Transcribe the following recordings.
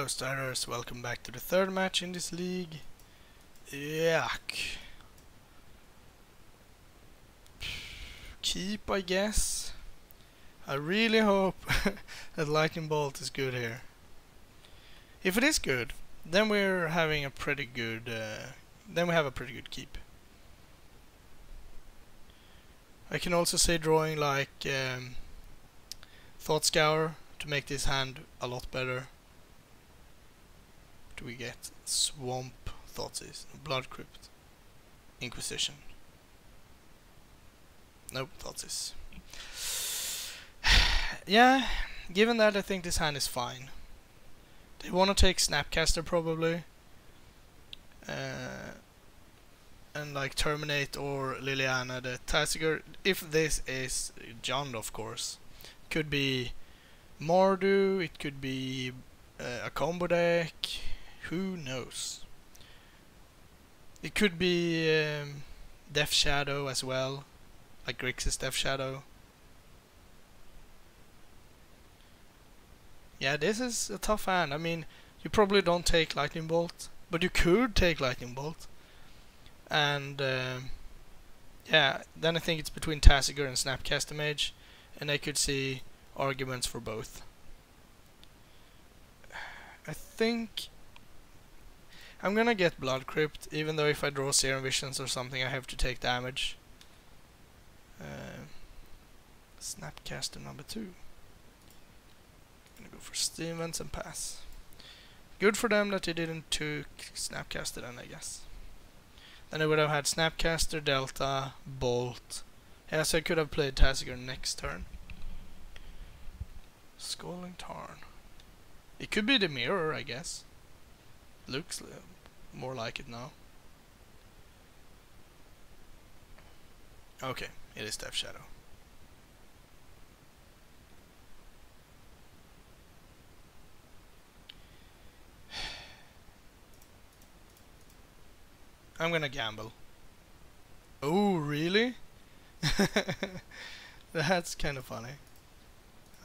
Hello starters, welcome back to the third match in this league. Yuck. Keep, I guess. I really hope that Lightning Bolt is good here. If it is good, then we're having a pretty good then we have a pretty good keep. I can also say drawing like Thought Scour to make this hand a lot better. Do we get Swamp Thoughtseize, Blood Crypt, Inquisition? Nope, Thoughtseize. Yeah, given that, I think this hand is fine. They want to take Snapcaster probably, and like Terminate or Liliana the Tasigur. If this is Jund, of course, could be Mardu, it could be a combo deck. Who knows? It could be Death Shadow as well, like Grixis Death Shadow. Yeah, this is a tough hand. I mean, you probably don't take Lightning Bolt, but you could take Lightning Bolt. And yeah, then I think it's between Tasigur and Snapcaster Mage, and I could see arguments for both. I think I'm gonna get Blood Crypt, even though if I draw Serum Visions or something I have to take damage. Snapcaster number 2. Gonna go for Stevens and pass. Good for them that they didn't took Snapcaster then, I guess. Then I would have had Snapcaster, Delta, Bolt. Yeah, so I could have played Tasigur next turn. Scalding Tarn. It could be the mirror, I guess. Looks more like it now. Okay, it is Death Shadow. I'm gonna gamble. Oh, really? That's kind of funny.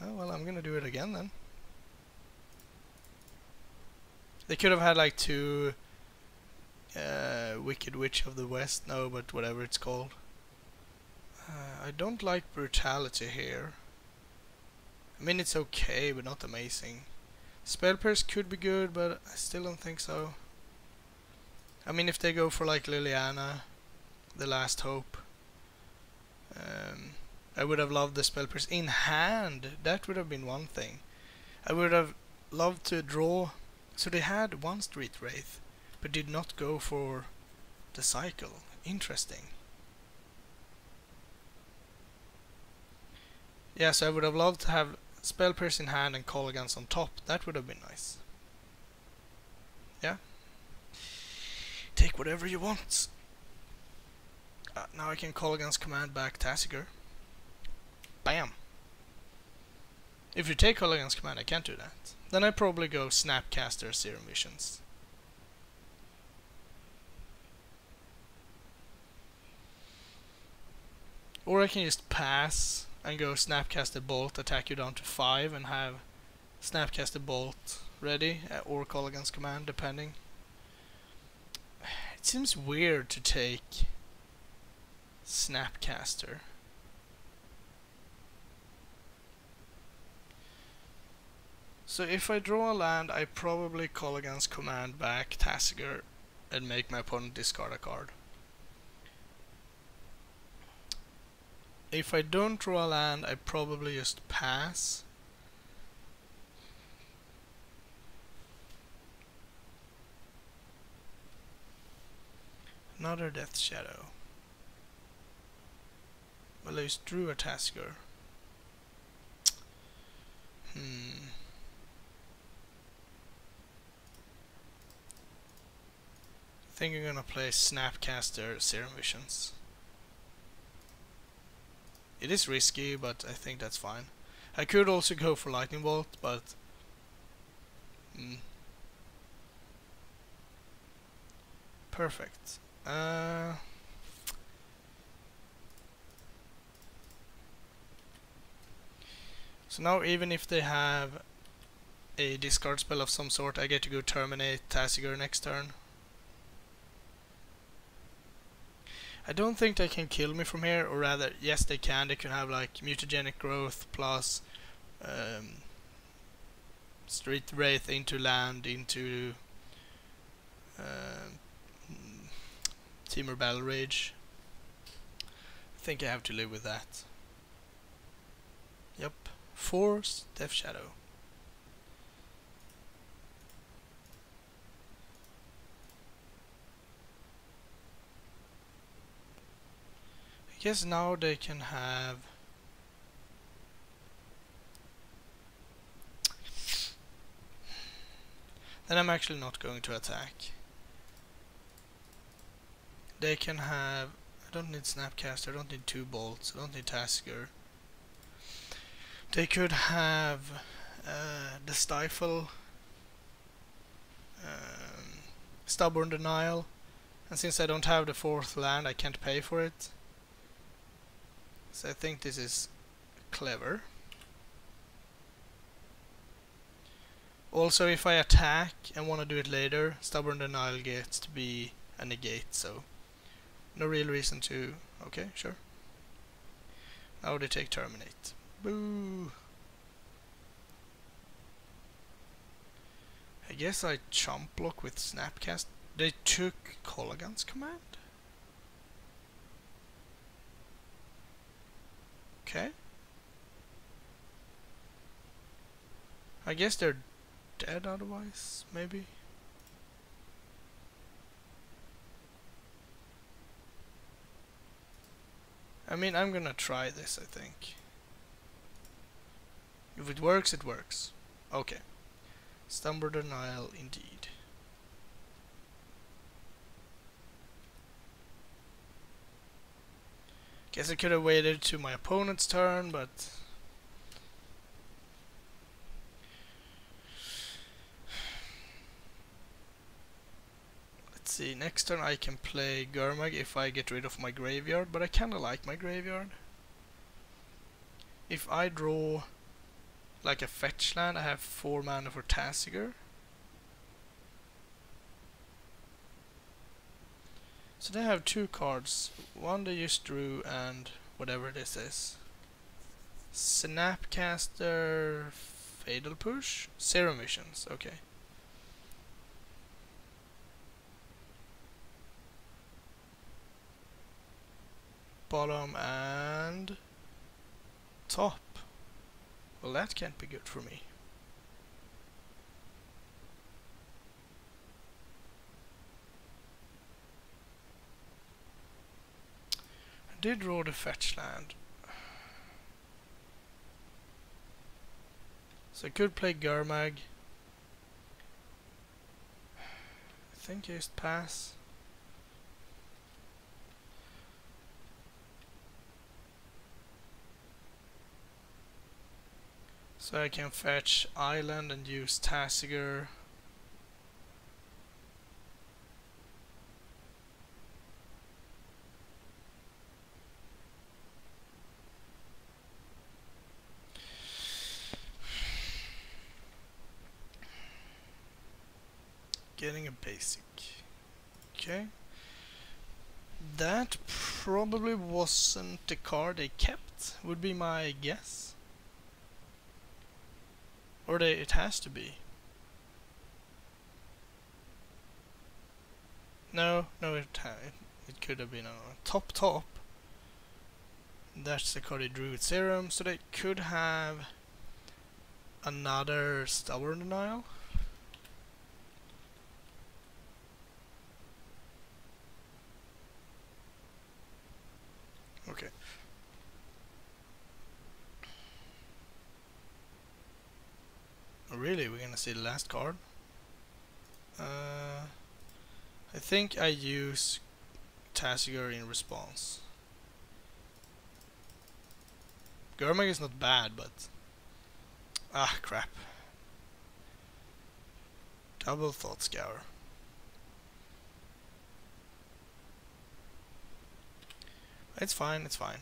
Oh, well, I'm gonna do it again then. They could have had like 2 Wicked Witch of the West, no, but whatever it's called. I don't like Brutality here. I mean, it's okay, but not amazing. Spell Pierce could be good, but I still don't think so. I mean, if they go for like Liliana, the Last Hope, I would have loved the Spell Pierce in hand. That would have been one thing. I would have loved to draw. So they had one Street Wraith, but did not go for the cycle. Interesting. Yeah, so I would have loved to have Spell Pierce in hand and Colligans on top. That would have been nice. Yeah. Take whatever you want. Now I can Colligan's command back Tasigur. Bam! If you take Colligan's command, I can't do that. Then I probably go Snapcaster, Serum Visions. Or I can just pass and go Snapcaster Bolt, attack you down to 5 and have Snapcaster Bolt ready, or Colligan's command, depending. It seems weird to take Snapcaster. So if I draw a land, I probably Colligan's command back Tasigur and make my opponent discard a card. If I don't draw a land, I probably just pass. Another Death Shadow. Well, I just drew a Tasigur. I think I'm gonna play Snapcaster, Serum Visions. It is risky, but I think that's fine. I could also go for Lightning Bolt, but perfect. So now even if they have a discard spell of some sort, I get to go terminate Tasigur next turn. I don't think they can kill me from here, or rather, yes they can. They can have like mutagenic growth plus Street Wraith into land, into Temur Battle Rage. I think I have to live with that. Yep. Force, Death Shadow. I guess now they can have... Then I'm actually not going to attack. They can have... I don't need Snapcaster, I don't need 2 bolts, I don't need Tasker. They could have the Stifle, Stubborn Denial, and since I don't have the 4th land I can't pay for it. So I think this is clever. Also, if I attack and want to do it later, Stubborn Denial gets to be a negate, so no real reason to... Okay, sure. Now they take Terminate. Boo! I guess I chump block with Snapcast. They took Copehagen's command? Okay. I guess they're dead otherwise, maybe? I mean, I'm gonna try this, I think. If it works, it works. Okay. Stubborn Denial, indeed. Guess I could have waited to my opponent's turn, but... Let's see, next turn I can play Gurmag if I get rid of my graveyard, but I kinda like my graveyard. If I draw like a fetch land, I have 4 mana for Tasigur. So they have 2 cards. One they just drew and whatever this is. Snapcaster, Fatal Push, Serum Visions, okay. Bottom and top. Well, that can't be good for me. I did draw the fetch land. So I could play Gurmag. I think just pass. So I can fetch Island and use Tasigur. Getting a basic. Okay. That probably wasn't the card they kept, would be my guess. Or it has to be. No, it could have been a top. That's the card they drew with Serum, so they could have another Stubborn Denial. Okay. Oh, really? We're gonna see the last card? I think I use Tasigur in response. Gurmag is not bad, but... Ah, crap. Double Thought Scour. It's fine, it's fine.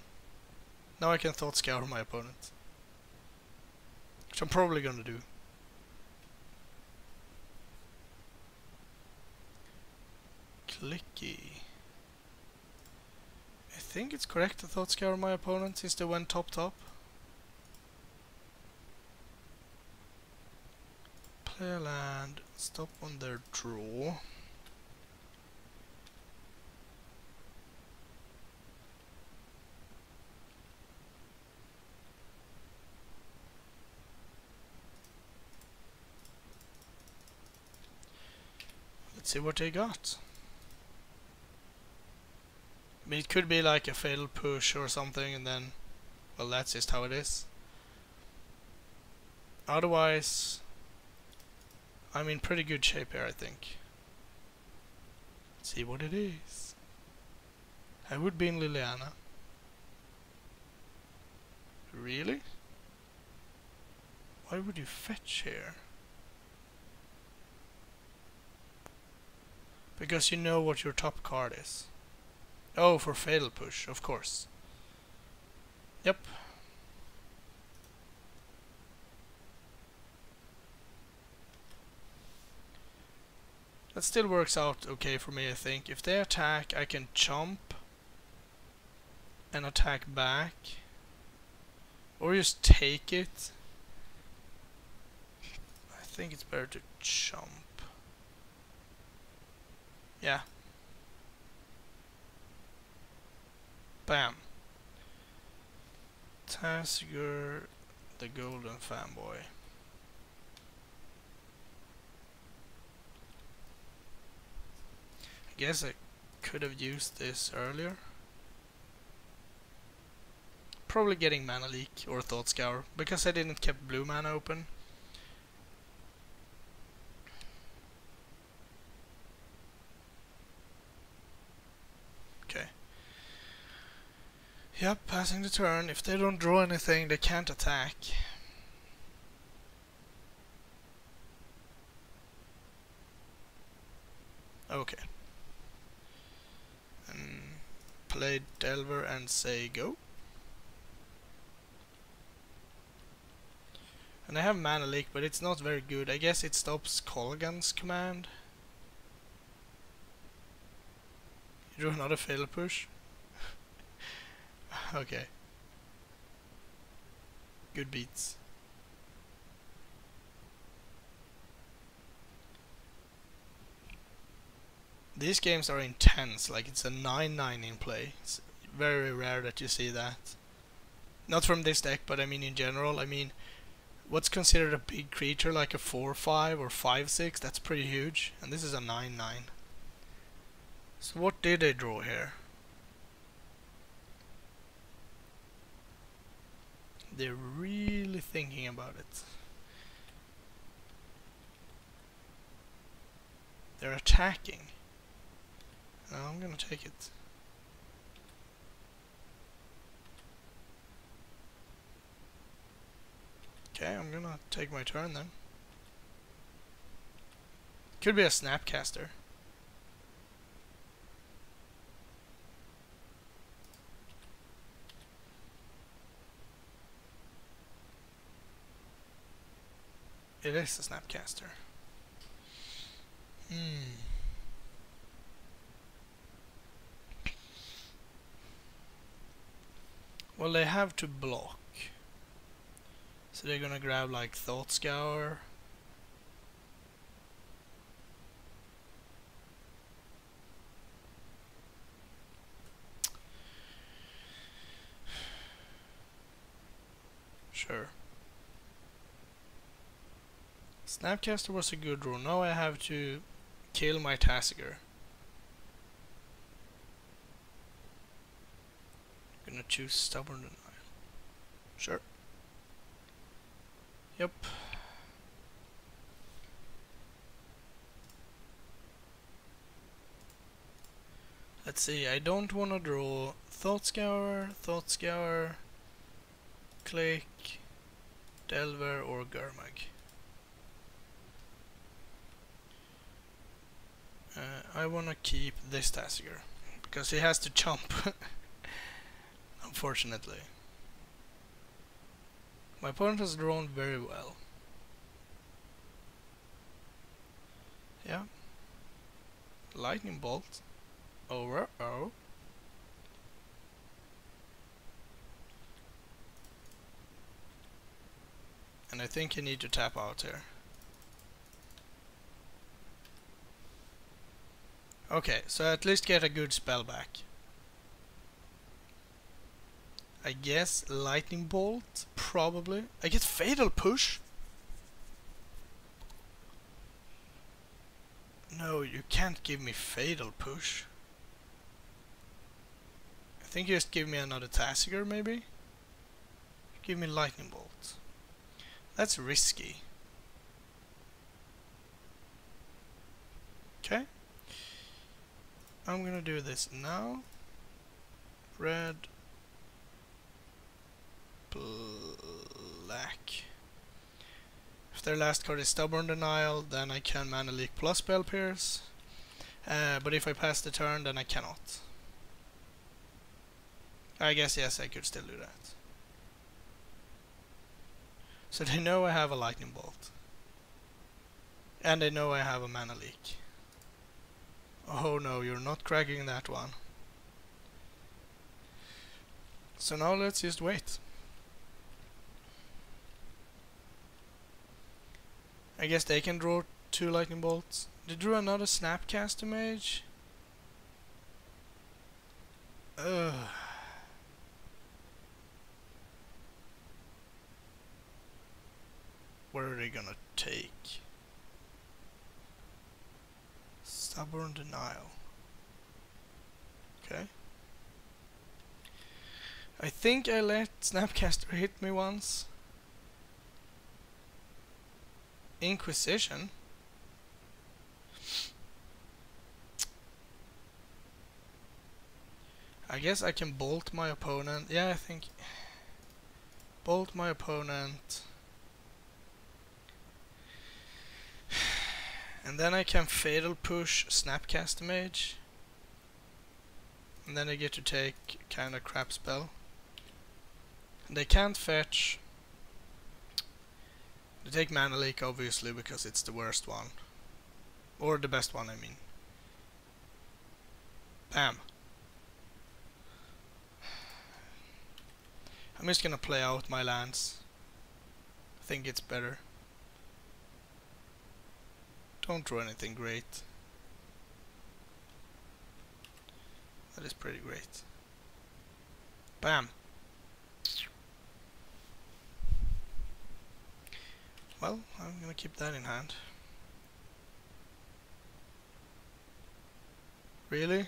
Now I can Thought Scour my opponent. Which I'm probably gonna do. clicky. I think it's correct to thought scour my opponent since they went top. Play a land, stop on their draw. Let's see what they got. I mean, it could be like a fatal push or something, and then, well, that's just how it is. Otherwise, I'm in pretty good shape here, I think. Let's see what it is. I would be in Liliana. Really? Why would you fetch here? Because you know what your top card is. Oh, for fatal push, of course. Yep. That still works out okay for me, I think. If they attack, I can chomp and attack back. Or just take it. I think it's better to chomp. Yeah. Bam. Tasker, the golden fanboy. I guess I could have used this earlier. Probably getting mana leak or thought scour because I didn't keep blue mana open. Okay. Yep, passing the turn. If they don't draw anything, they can't attack. Okay. Play Delver and say go. And I have mana leak, but it's not very good. I guess it stops Copehagen's command. You drew another fatal push. Okay. Good beats. These games are intense, like it's a 9/9 in play. It's very rare that you see that. Not from this deck, but I mean in general. I mean, what's considered a big creature like a 4/5 or 5/6, that's pretty huge. And this is a 9/9. So what did they draw here? They're really thinking about it. They're attacking. I'm gonna take it. Okay, I'm gonna take my turn then. Could be a Snapcaster. It is a Snapcaster. Well, they have to block. So they're gonna grab like Thought Scour. Sure. Snapcaster was a good draw. Now I have to kill my Tassiger. Gonna choose Stubborn Denial. Sure. Yep. Let's see, I don't want to draw Thought Scour, Click, Delver or Gurmag. I want to keep this Tassiger because he has to chomp. Unfortunately. My opponent has drawn very well. Yeah. Lightning Bolt. Over. Oh. And I think you need to tap out here. Okay, so at least get a good spell back. I guess Lightning Bolt, probably. I get Fatal Push. No, you can't give me Fatal Push. I think you just give me another Tassiger, maybe? Give me Lightning Bolt. That's risky. Okay. I'm gonna do this now. Red. Black. If their last card is Stubborn Denial, then I can Mana Leak plus Spell Pierce. But if I pass the turn, then I cannot. I guess yes, I could still do that. So they know I have a Lightning Bolt. And they know I have a Mana Leak. Oh no, you're not cracking that one. So now let's just wait. I guess they can draw 2 Lightning Bolts. They drew another Snapcaster Mage. Ugh. Where are they gonna take? Stubborn Denial. Okay. I think I let Snapcaster hit me once. Inquisition? I guess I can bolt my opponent. Yeah, I think bolt my opponent. And then I can Fatal Push Snapcaster Mage. And then I get to take kinda crap spell. And they can't fetch. They take Mana Leak obviously because it's the worst one. Or the best one, I mean. Bam. I'm just gonna play out my lands. I think it's better. Don't draw anything great. That is pretty great. Bam. Well, I'm gonna keep that in hand. Really?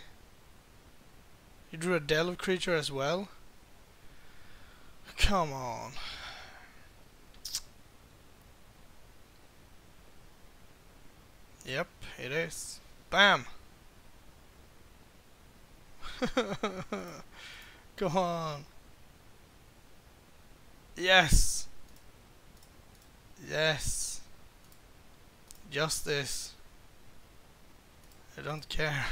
You drew a Delve creature as well? Come on. Yep, it is. Bam! Go on. Yes! Yes! Justice. I don't care.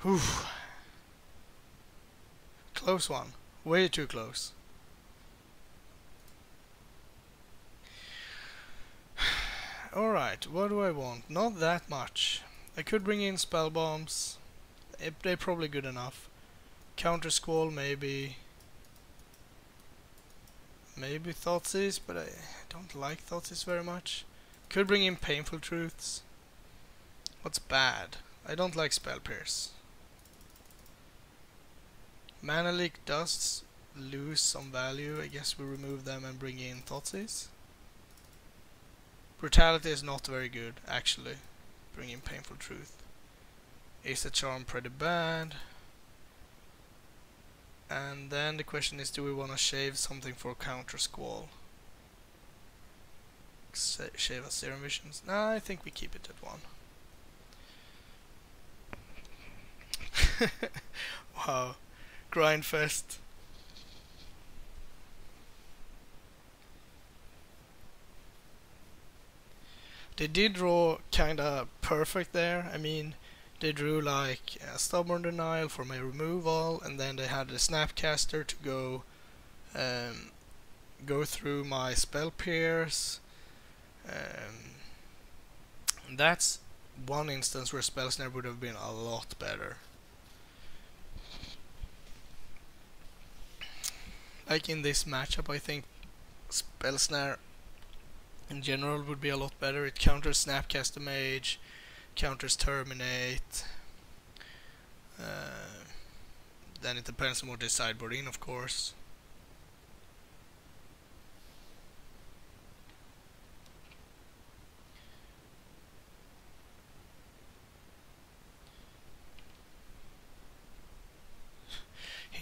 Whew. Close one. Way too close. Alright, what do I want? Not that much. I could bring in spell bombs. They're probably good enough. Counter Squall, maybe. Maybe Thoughtseize, but I don't like Thoughtseize very much. Could bring in Painful Truths. What's bad? I don't like Spell Pierce. Mana Leak does lose some value. I guess we remove them and bring in Thoughtseize. Brutality is not very good, actually. Bring in Painful Truth. Is the Charm pretty bad? And then the question is, do we want to shave something for Counter Squall? Shave a Serum Visions? Nah, I think we keep it at 1. Wow. Grindfest. They did draw kinda perfect there. I mean, they drew like a Stubborn Denial for my removal, and then they had the Snapcaster to go through my Spell Pierce, That's one instance where Spell Snare would have been a lot better. Like in this matchup, I think Spell Snare in general would be a lot better. It counters Snapcaster Mage, counters Terminate. Then it depends on what they sideboard in, of course.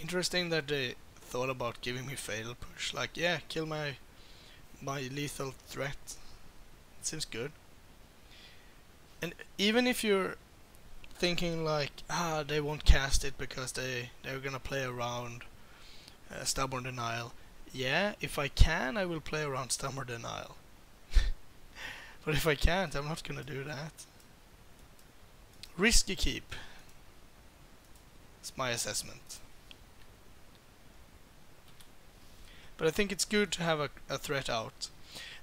Interesting that they thought about giving me Fatal Push. Like, yeah, kill my lethal threat. It seems good. And even if you're thinking like, they won't cast it because they're gonna play around Stubborn Denial. Yeah, if I can, I will play around Stubborn Denial. But if I can't, I'm not gonna do that. Risky keep. It's my assessment. But I think it's good to have a threat out.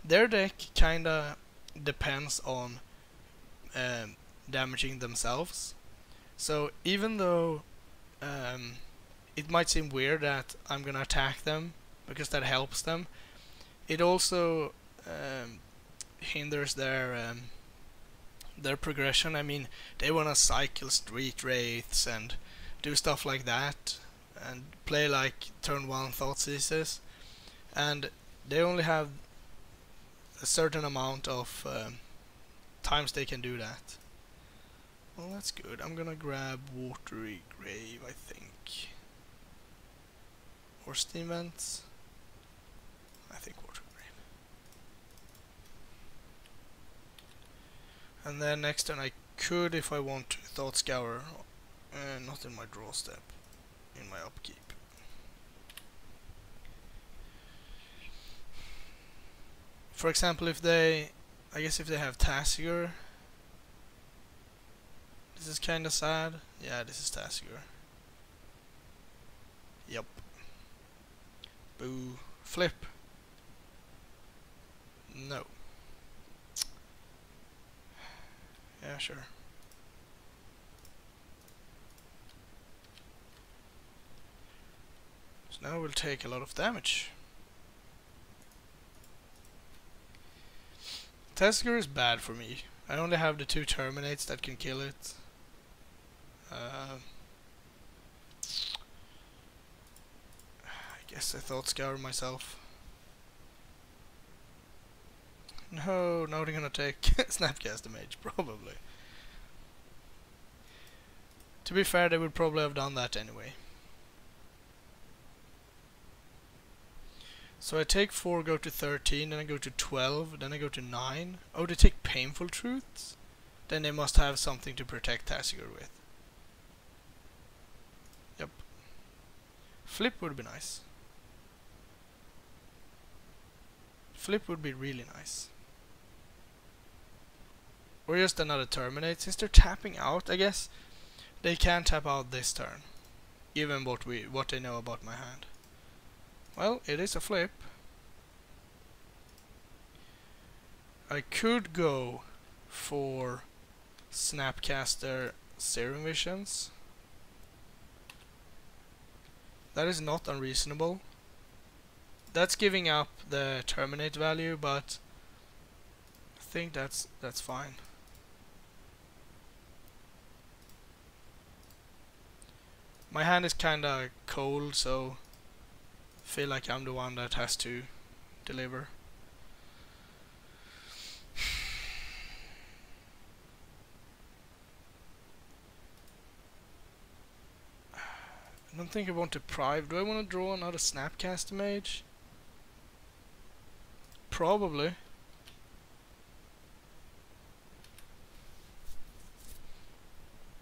Their deck kinda depends on damaging themselves. So even though it might seem weird that I'm gonna attack them because that helps them, it also hinders their progression. I mean, they wanna cycle Street Wraiths and do stuff like that and play like turn 1 Thoughtseizes, and they only have a certain amount of times they can do that. Well, that's good. I'm gonna grab Watery Grave, I think. Or Steam Vents. I think Watery Grave. And then next turn I could, if I want to, Thought Scour. Not in my draw step. In my upkeep. For example, if they... I guess if they have Tasigur... This is kinda sad. Yeah, this is Tasigur. Yep. Boo. Flip. No. Yeah, sure. So now we'll take a lot of damage. Tasigur is bad for me. I only have the 2 Terminates that can kill it. I guess I Thought Scour myself. No, now they're gonna take Snapcaster Mage, probably. To be fair, they would probably have done that anyway. So I take 4, go to 13, then I go to 12, then I go to 9. Oh, they take Painful Truths? Then they must have something to protect Tasigur with. Yep. Flip would be nice. Flip would be really nice. Or just another Terminate. Since they're tapping out, I guess they can tap out this turn. Given what they know about my hand. Well, it is a flip. I could go for Snapcaster Serum Visions. That is not unreasonable. That's giving up the Terminate value, but I think that's fine. My hand is kinda cold, so I feel like I'm the one that has to deliver. I don't think I want to Prive. Do I want to draw another Snapcaster Mage? Probably.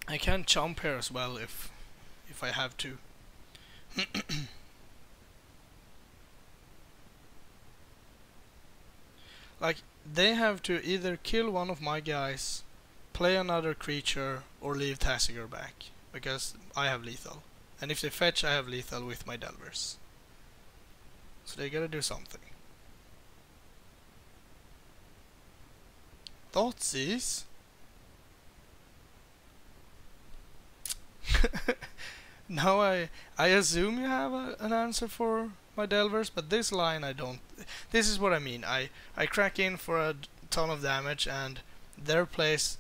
I can Chomp here as well if I have to. Like, they have to either kill one of my guys, play another creature, or leave Tasigur back, because I have lethal. And if they fetch, I have lethal with my Delvers. So they gotta do something. Thoughtseize? Now I assume you have an answer for my Delvers, but this line I don't. This is what I mean. I crack in for a ton of damage, and their place,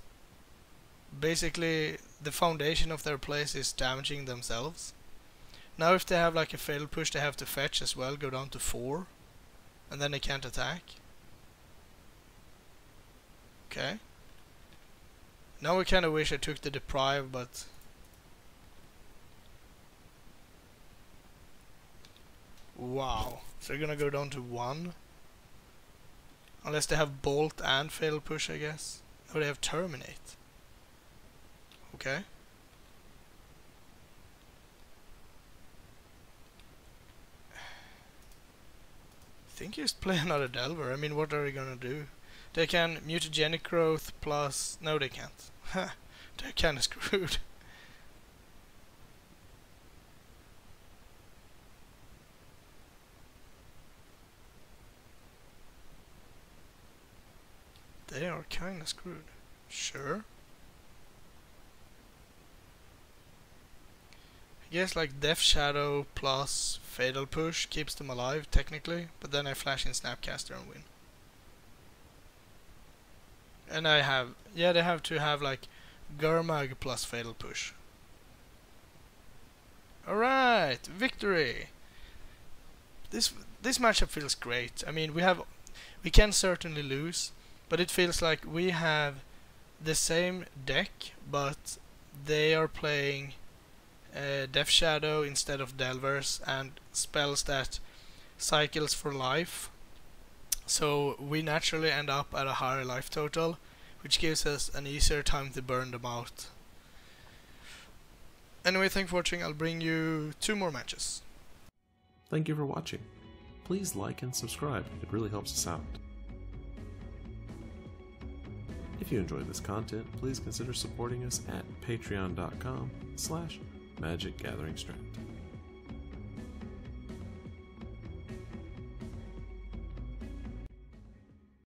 basically the foundation of their place is damaging themselves. Now if they have like a fatal push, they have to fetch as well, go down to 4, and then they can't attack. Okay. Now I kinda wish I took the deprive, but wow. So they're gonna go down to 1. Unless they have bolt and fatal push, I guess. Or they have terminate. Okay. I think just play another Delver. I mean, what are they gonna do? They can mutagenic growth plus... No, they can't. They're kinda screwed. They are kinda screwed. Sure. I guess like Death Shadow plus Fatal Push keeps them alive, technically, but then I flash in Snapcaster and win. And I have... Yeah, they have to have like Gurmag plus Fatal Push. Alright, victory! This matchup feels great. I mean, we can certainly lose, but it feels like we have the same deck, but they are playing Death Shadow instead of Delvers and spells that cycles for life. So we naturally end up at a higher life total, which gives us an easier time to burn them out. Anyway, thanks for watching. I'll bring you 2 more matches. Thank you for watching. Please like and subscribe, it really helps us out. If you enjoyed this content, please consider supporting us at patreon.com/magicgatheringstrand.